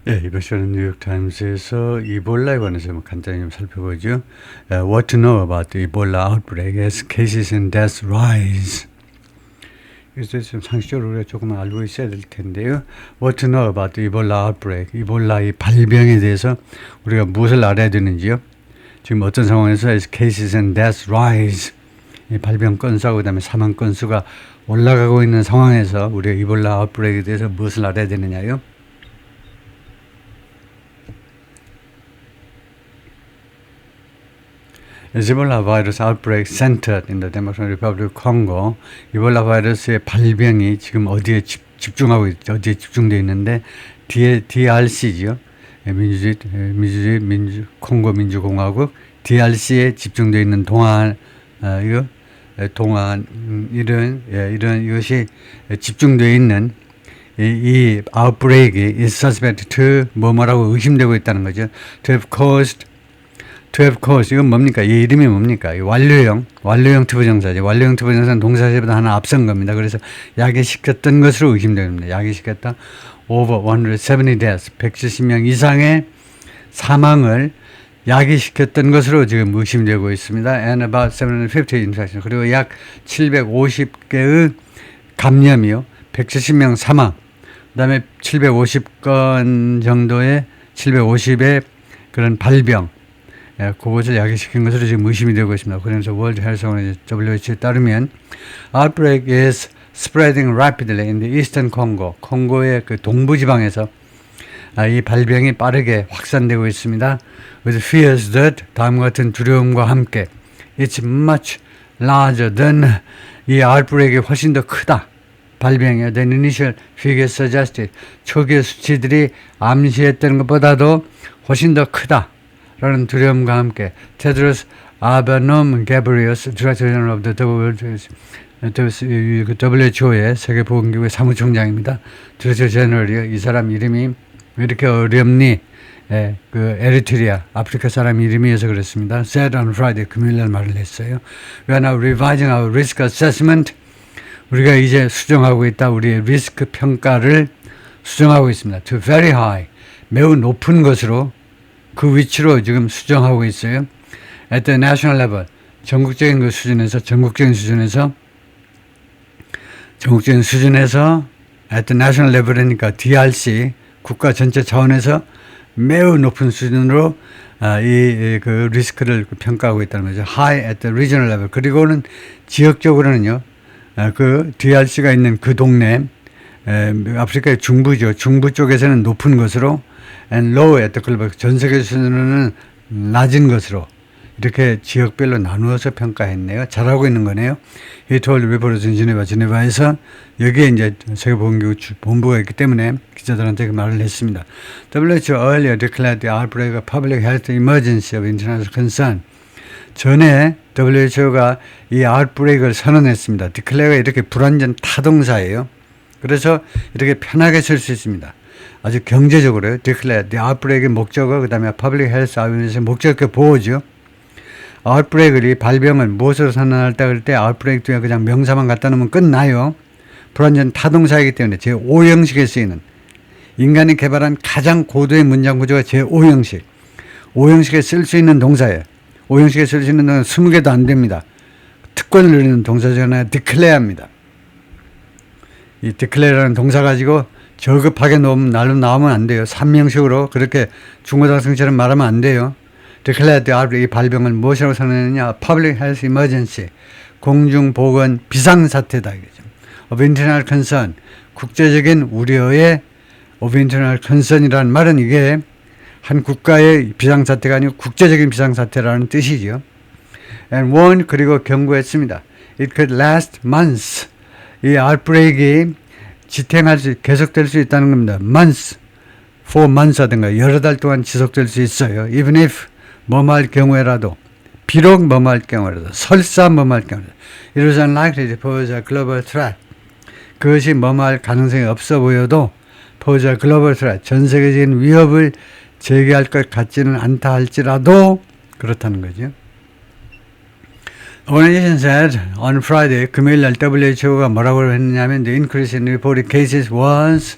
예, 이번 시간은 뉴욕타임스에서 이볼라에 관해서 간단히 좀 살펴보죠. What to know about the Ebola outbreak as cases and deaths rise. 그래서 좀 상식적으로 우리가 조금 알고 있어야 될 텐데요. What to know about the Ebola outbreak. 이볼라 이 발병에 대해서 우리가 무엇을 알아야 되는지요. 지금 어떤 상황에서 as cases and deaths rise. 이 발병 건수하고 그다음에 사망 건수가 올라가고 있는 상황에서 우리가 이볼라 아웃브레이크에 대해서 무엇을 알아야 되느냐요. Ebola virus outbreak centered in the Democratic Republic of Congo. 이볼라 바이러스의 발병이 지금 어디에 집중하고 있죠? 어디에 집중되어 있는데 DRC죠. 콩고 민주공화국 DRC에 집중되어 있는 이런 이것이 집중되어 있는 이 outbreak이 is suspected to 뭐라고 의심되고 있다는 거죠. To have caused 이건 뭡니까? 이 이름이 뭡니까? 이 완료형 투부정사죠. 완료형 투부정사는 동사시보다 하나 앞선 겁니다. 그래서 야기시켰던 것으로 의심됩니다. 야기시켰다. Over 170 deaths, 170명 이상의 사망을 야기시켰던 것으로 지금 의심되고 있습니다. And about 750 infections. 그리고 약 750개의 감염이요. 170명 사망. 그 다음에 750건 정도의 750의 그런 발병. 그것을 야기시킨 것으로 지금 의심이 되고 있습니다. 그래서 World Health Organization WHO에 따르면 outbreak is spreading rapidly in the eastern Congo. 콩고의 그 동부 지방에서 이 발병이 빠르게 확산되고 있습니다. With fears that 다음과 같은 두려움과 함께 it's much larger than 이 outbreak이 훨씬 더 크다. 발병이요. The initial figures suggested 초기 수치들이 암시했던 것보다도 훨씬 더 크다. 라는 두려움과 함께 테드로스 아바놈 게브리어스 디렉터 제너럴 오브 WHO의 세계보건기구의 사무총장입니다. 디렉터 제너럴이요. 이 사람 이름이 왜 이렇게 어렵니? 그 에리트리아 아프리카 사람 이름이어서 그렇습니다. Said on Friday 금요일날 말을 했어요. We are now revising our risk assessment. 우리가 이제 수정하고 있다. 우리의 리스크 평가를 수정하고 있습니다. To very high 매우 높은 것으로 그 위치로 지금 수정하고 있어요. At the national level, 전국적인 그 수준에서, at the national level이니까 DRC, 국가 전체 차원에서 매우 높은 수준으로 그 리스크를 평가하고 있다는 거죠. High at the regional level. 그리고는 지역적으로는요, 그 DRC가 있는 그 동네, 아프리카의 중부죠. 중부 쪽에서는 높은 것으로 and low at the global 전 세계 수준으로는 낮은 것으로 이렇게 지역별로 나누어서 평가했네요. 잘하고 있는 거네요. He told reporters in Geneva, 제네바에서 여기에 이제 세계보건기구 본부가 있기 때문에 기자들한테 그 말을 했습니다. WHO earlier declared the outbreak of public health emergency of international concern. 전에 WHO가 이 outbreak을 선언했습니다. declare가 이렇게 불완전 타동사예요. 그래서 이렇게 편하게 쓸 수 있습니다. 아주 경제적으로요. declare, the outbreak의 목적어, 그 다음에 public health awareness의 목적어 보호죠. outbreak을, 발병을 무엇으로 선언할까 그럴 때 outbreak 뒤에 그냥 명사만 갖다 놓으면 끝나요. 불완전 타동사이기 때문에 제5형식에 쓰이는 인간이 개발한 가장 고도의 문장 구조가 제5형식. 5형식에 쓸 수 있는 동사예요. 5형식에 쓸 수 있는 동사 20개도 안 됩니다. 특권을 누리는 동사잖아요. declare입니다. 이 declare라는 동사 가지고 저급하게 나오면 안 돼요. 3형식으로 그렇게 중고등학생처럼 말하면 안 돼요. declared 이 발병을 무엇이라고 선언했느냐? public health emergency, 공중보건 비상사태다. 이거죠. of international concern, 국제적인 우려의 of international concern이라는 말은 이게 한 국가의 비상사태가 아니고 국제적인 비상사태라는 뜻이죠. and warned, 그리고 경고했습니다. It could last months. 이 outbreak이 계속될 수 있다는 겁니다. months, for months 하든가 여러 달 동안 지속될 수 있어요. even if 뭐뭐할 경우에라도, 비록 뭐뭐할 경우에라도, 설사 뭐뭐할 경우에라도. It was unlikely to pose a global threat. 그것이 뭐뭐할 가능성이 없어 보여도 pose a global threat, 전 세계적인 위협을 제기할 것 같지는 않다 할지라도 그렇다는 거죠. Organization said on Friday, 금요일 날 WHO가 뭐라고 했느냐면 the increase in reported cases was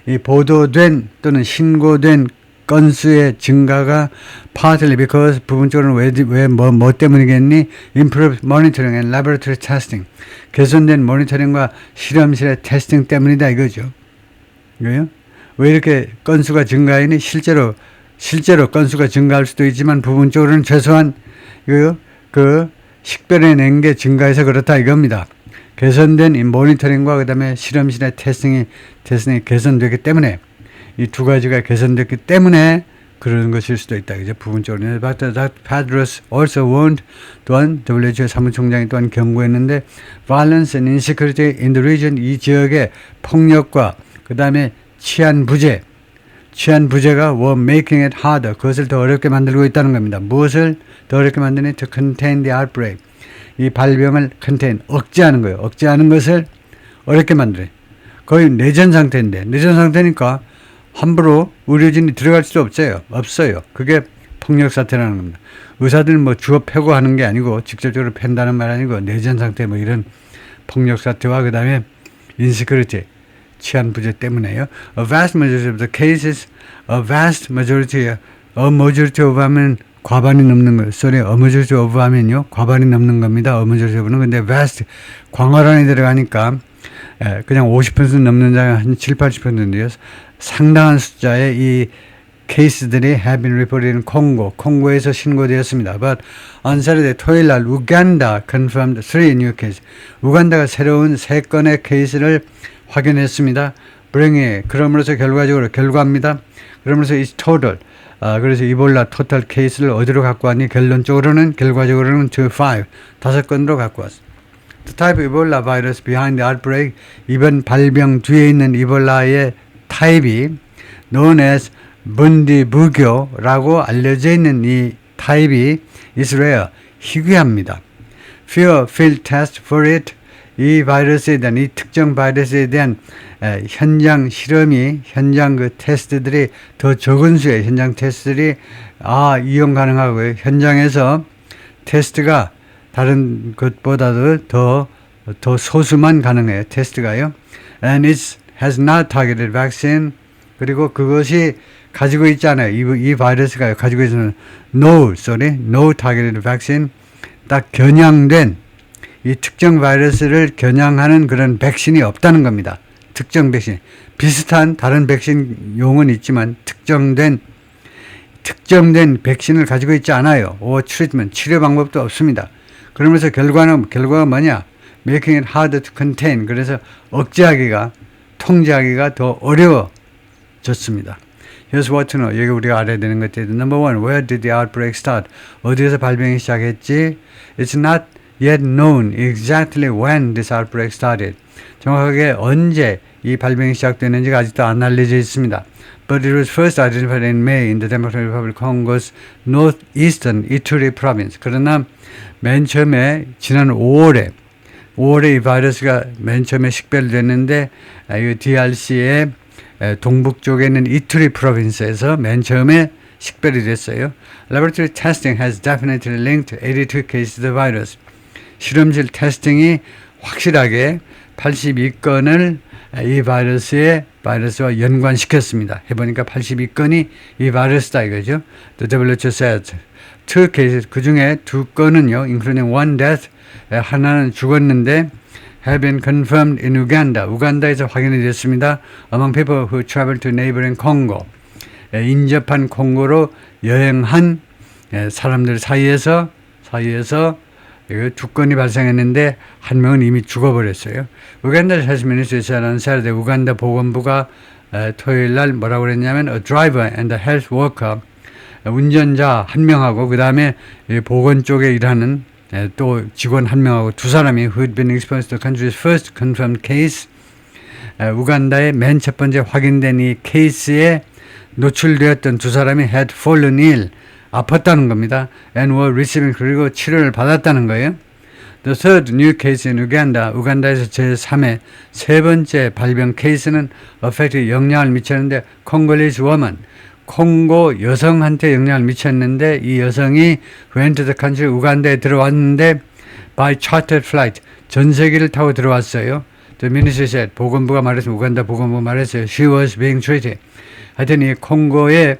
이 보도된 또는 신고된 건수의 증가가 partly because 부분적으로는 뭐 때문이겠니? Improved monitoring and laboratory testing. 개선된 모니터링과 실험실의 테스팅 때문이다 이거죠. 그래요? 왜 이렇게 건수가 증가하니? 실제로 건수가 증가할 수도 있지만 부분적으로는 최소한 그 식별해낸 게 증가해서 그렇다 이겁니다. 개선된 이 모니터링과 그 다음에 실험실의 테스팅이 개선되기 때문에 이 두 가지가 개선됐기 때문에 그런 것일 수도 있다. 그죠? 부분적으로. Tedros also warned 또한 WHO 사무총장이 또한 경고했는데 violence and insecurity in the region 이 지역의 폭력과 그 다음에 치안 부재가 were making it harder. 그것을 더 어렵게 만들고 있다는 겁니다. 무엇을 더 어렵게 만드니? To contain the outbreak. 이 발병을 contain, 억제하는 거예요. 억제하는 것을 어렵게 만들어요. 거의 내전 상태인데, 내전 상태니까 함부로 의료진이 들어갈 수도 없어요. 그게 폭력 사태라는 겁니다. 의사들 뭐 주워 패고 하는 게 아니고 직접적으로 팬다는 말 아니고 내전 상태 뭐 이런 폭력 사태와 그 다음에 인시큐리티, 치안 부재 때문에요. A vast majority of the cases, a majority of 하면 과반이 넘는 거. sorry, a majority of 하면요. 과반이 넘는 겁니다. a majority of는. 근데 vast, 광활한이 들어가니까 그냥 50% 넘는 자가 한 7, 80%인데요. 상당한 숫자의 이 케이스들이 have been reported in 콩고에서 신고되었습니다. But on Saturday, 토요일 날 우간다 confirmed 3 new cases. 우간다가 새로운 3건의 케이스를 확인했습니다. 그러므로서 결과입니다. 그러면서 it's total. 그래서 이볼라 토탈 케이스를 어디로 갖고 왔니? 결과적으로는 to 5건으로 갖고 왔습니다. The type of Ebola virus behind the outbreak, 이번 발병 뒤에 있는 이볼라의 타입이 known as 문디부교라고 알려져 있는 이 타입이 is rare, 희귀합니다. Fewer field tests for it, 이 특정 바이러스에 대한 현장 그 테스트들이 더 적은 수의 현장 테스트들이 이용 가능하고요. 현장에서 테스트가 다른 것보다도 더 소수만 가능해요. 테스트가요. And it has not targeted vaccine. 그리고 그것이 가지고 있지 않아요. 이 바이러스가 가지고 있는 no targeted vaccine. 딱 겨냥된 이 특정 바이러스를 겨냥하는 그런 백신이 없다는 겁니다. 특정 백신. 비슷한 다른 백신 용은 있지만 특정된 백신을 가지고 있지 않아요. 치료 방법도 없습니다. 그러면서 결과가 뭐냐? Making it harder to contain. 그래서 통제하기가 더 어려워졌습니다. Here's what to know. 여기 우리가 알아야 되는 것들이 Number 1. Where did the outbreak start? 어디에서 발병이 시작했지? It's not yet known exactly when this outbreak started. 정확하게 언제 이 발병이 시작됐는지가 아직도 안 알려져 있습니다. But it was first identified in May in the Democratic Republic of Congo's northeastern Ituri province. 그러나 맨 처음에 지난 5월에 이 바이러스가 맨 처음에 식별됐는데 이 DRC의 동북 쪽에 있는 이투리 프로빈스에서 맨 처음에 식별이 됐어요. Laboratory testing has definitely linked 82 cases to the virus. 실험실 테스팅이 확실하게 82건을 이 바이러스와 연관시켰습니다. 해보니까 82건이 이 바이러스다 이거죠. The WHO said 2 cases, 그 중에 2건은요, including one death, 하나는 죽었는데 have been confirmed in Uganda. 우간다에서 확인이 됐습니다. Among people who traveled to neighboring Congo. 인접한 콩고로 여행한 사람들 사이에서 2건이 발생했는데 한 명은 이미 죽어버렸어요. 우간다 Health Ministry said on Saturday, 우간다 보건부가 토요일 날 뭐라고 그랬냐면 a driver and a health worker, 운전자 한 명하고 그 다음에 보건 쪽에 일하는 또 직원 한 명하고 두 사람이 who had been exposed to the country's first confirmed case, 우간다의 맨 첫 번째 확인된 이 케이스에 노출되었던 두 사람이 had fallen ill, 아팠다는 겁니다. and were receiving, 그리고 치료를 받았다는 거예요. The third new case in Uganda, 우간다에서 제3회 세 번째 발병 케이스는 affected, 영향을 미쳤는데 Congolese woman, 콩고 여성한테 영향을 미쳤는데 이 여성이 went to the country, 우간다에 들어왔는데 by chartered flight, 전세기를 타고 들어왔어요. The ministry said, 보건부가 말했어요. 우간다 보건부가 말했어요. She was being treated. 하여튼 이 콩고의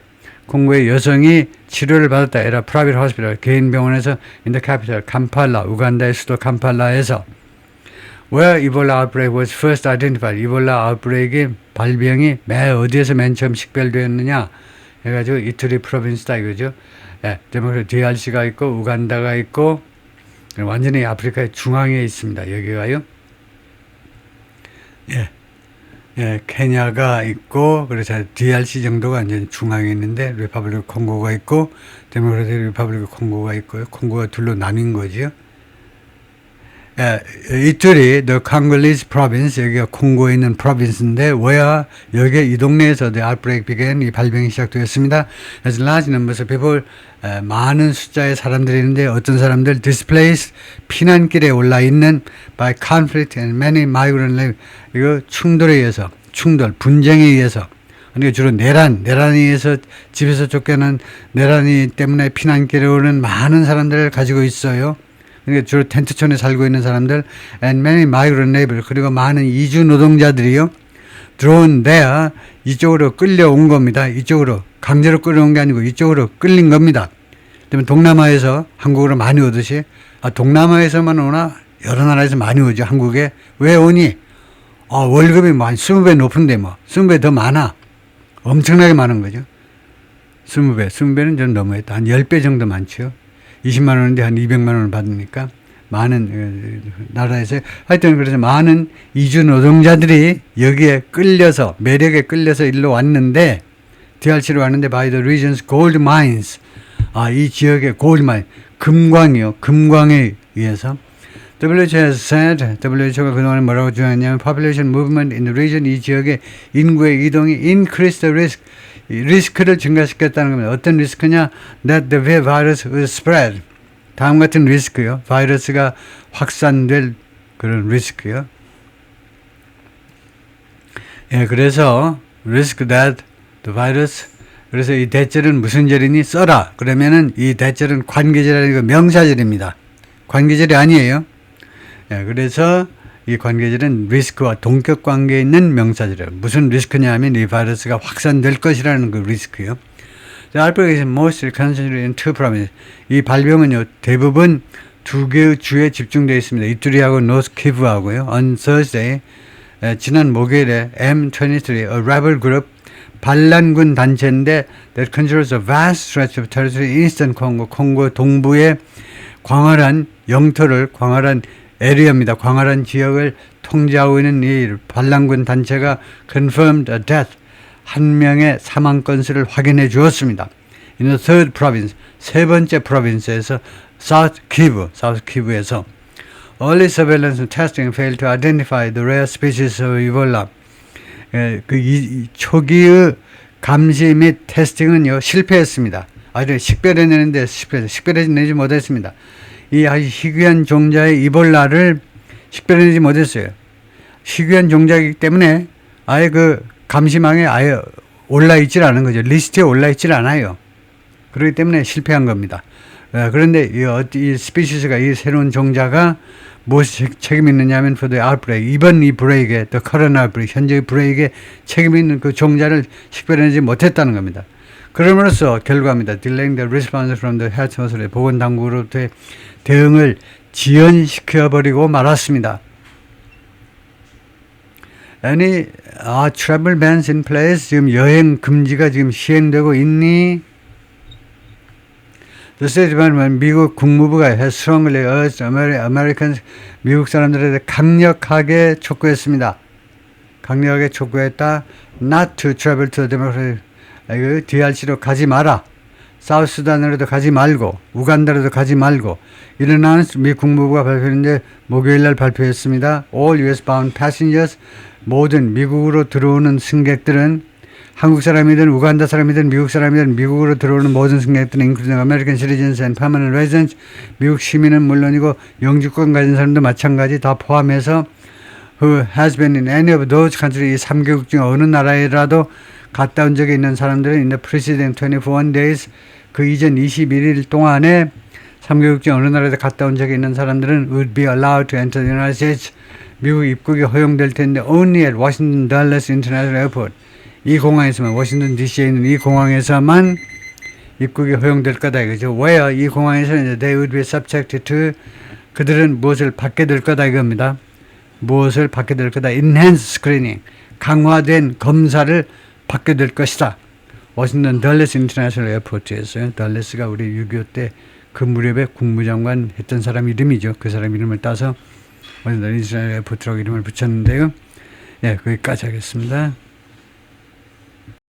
여성이 치료를 받았다. 에라 private hospital, 개인 병원에서 in the capital, 캄팔라, 우간다의 수도 캄팔라에서 where Ebola outbreak was first identified. 이볼라 아웃브레이크의 발병이 어디에서 맨 처음 식별되었느냐 해가지고 이투리 프로빈스다 이거죠. 예, DRC가 있고 우간다가 있고 완전히 아프리카의 중앙에 있습니다. 여기가요. 예, 케냐가 있고, 그래서 DRC 정도가 완전 중앙에 있는데, 리퍼블릭 콩고가 있고, 데모크라틱 리퍼블릭 콩고가 있고요. 콩고가 둘로 나뉜 거죠. 예, 이틀이 the Congolese province, 여기가 콩고에 있는 province인데, where 여기 이 동네에서 the outbreak began, 이 발병이 시작되었습니다. As large numbers of people, 많은 숫자의 사람들이 있는데, 어떤 사람들 displaced, 피난길에 올라 있는 by conflict and many migrant lives, 이거 충돌에 의해서, 분쟁에 의해서, 그러니까 주로 내란에 의해서 집에서 쫓겨난 내란이 때문에 피난길에 오는 많은 사람들을 가지고 있어요. 그러니까 주로 텐트촌에 살고 있는 사람들, and many migrant labor, 그리고 많은 이주 노동자들이요, drawn there, 이쪽으로 끌려온 겁니다. 이쪽으로 강제로 끌려온 게 아니고 이쪽으로 끌린 겁니다. 그러면 동남아에서 한국으로 많이 오듯이, 동남아에서만 오나 여러 나라에서 많이 오죠. 한국에 왜 오니? 월급이 20배 높은데 20배 더 많아. 엄청나게 많은 거죠. 20배는 좀 너무했다. 한 10배 정도 많죠. 20만 원인데 한 200만 원을 받으니까 많은 나라에서 하여튼 그래서 많은 이주 노동자들이 여기에 끌려서 매력에 끌려서 일로 왔는데 DRC로 왔는데 by the region's gold mines 이 지역의 gold mine 금광에 의해서 WHO has said WHO가 그동안에 뭐라고 주장했냐면 population movement in the region 이 지역의 인구의 이동이 increase the risk 리스크를 증가시켰다는 겁니다. 어떤 리스크냐? That the virus will spread. 다음 같은 리스크요. 바이러스가 확산될 그런 리스크요. 예, 그래서 risk that the virus. 그래서 이 대절은 무슨 절이니? 써라. 그러면은 이 대절은 관계절이 명사절입니다. 관계절이 아니에요. 예, 그래서 이 관계절은 리스크와 동격 관계에 있는 명사절이에요. 무슨 리스크냐 하면 이 바이러스가 확산될 것이라는 그 리스크요. The outbreak is mostly concentrated in two provinces. 이 발병은요, 대부분 두 개의 주에 집중되어 있습니다. 이투리하고 노스 키브하고요. On Thursday, 지난 목요일에 M23, a rebel group, 반란군 단체인데 that controls a vast stretch of territory in eastern Congo, 콩고 동부의 광활한 영토를, 광활한 에리어입니다. 광활한 지역을 통제하고 있는 이 반란군 단체가 confirmed a death, 한 명의 사망 건수를 확인해 주었습니다. In the third province, 세 번째 프로빈스에서 South Kivu에서 early surveillance and testing failed to identify the rare species of Ebola. 초기의 감시 및 테스팅은요 실패했습니다. 식별해내는데 식별해내지 못했습니다. 이 아주 희귀한 종자의 이볼라를 식별해내지 못했어요. 희귀한 종자이기 때문에 아예 그 감시망에 아예 올라있질 않은 거죠. 리스트에 올라있질 않아요. 그렇기 때문에 실패한 겁니다. 그런데 이 스피시스가 이 새로운 종자가 무엇이 책임이 있느냐면 for the outbreak, 이번 이 브레이크에 the current outbreak, 현재의 브레이크에 책임이 있는 그 종자를 식별해내지 못했다는 겁니다. 그럼으로써 결과입니다. Delaying the response from the health authority, 보건당국으로부터의 대응을 지연시켜버리고 말았습니다. Any travel bans in place? 지금 여행 금지가 지금 시행되고 있니? The State Department, 미국 국무부가 has strongly urged Americans, 미국 사람들에 강력하게 촉구했습니다. 강력하게 촉구했다. Not to travel to the Democratic, DRC로 가지 마라. 사우스수단으로도 가지 말고, 우간다로도 가지 말고. 이러한 미 국무부가 발표했는데 목요일날 발표했습니다. All US-bound passengers, 모든 미국으로 들어오는 승객들은 한국 사람이든 우간다 사람이든 미국 사람이든 미국으로 들어오는 모든 승객들은 including American citizens and permanent residents, 미국 시민은 물론이고 영주권 가진 사람도 마찬가지 다 포함해서 who has been in any of those countries, 이 3개국 중 어느 나라에라도 갔다 온 적이 있는 사람들은 in the preceding 24 days, 그 이전 21일 동안에 3개국중 어느 나라에 갔다 온 적이 있는 사람들은 would be allowed to enter the United States. 미국 입국이 허용될 텐데 only at Washington Dulles International Airport. 이 공항에서만, 워싱턴 DC에 있는 이 공항에서만 입국이 허용될 거다 이거죠. Where 이 공항에서는 they would be subjected to, 그들은 무엇을 받게 될 거다 이겁니다. 무엇을 받게 될 거다. Enhanced screening, 강화된 검사를 받게 될 것이다. 워싱턴 덜레스 인터내셔널 에어포트에서요. 덜레스가 우리 6.25 때 그 무렵에 국무장관 했던 사람 이름이죠. 그 사람 이름을 따서 워싱턴 인터내셔널 에어포트라고 이름을 붙였는데요. 예, 거기까지 하겠습니다.